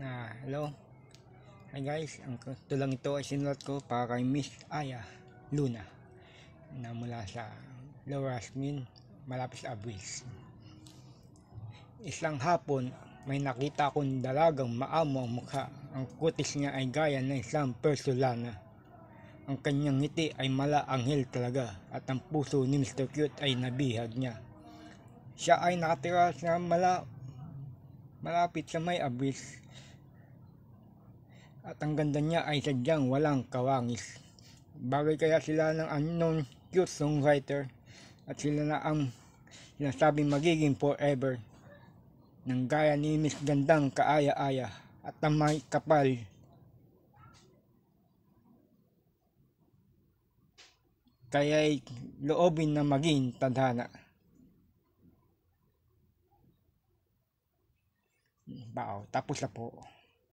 Hello. Hi guys, ito lang ito ay sinulat ko para kay Miss Aya Luna na mula sa Lower Asmin, malapit sa Abris. Isang hapon, may nakita akong dalagang maamo ang mukha. Ang kutis niya ay gaya ng isang porselana. Ang kanyang ngiti ay mala-anghel talaga, at ang puso ni Mr. Cute ay nabihag niya. Siya ay nakatira sa malapit sa may Abris, at ang ganda niya ay sadyang walang kawangis. Bagay kaya sila ng unknown cute songwriter, at sila na ang sinasabing magiging forever, ng gaya ni Miss Gandang kaaya-aya at ang may kapal. Kaya'y loobin na maging tadhana. Tapos na po.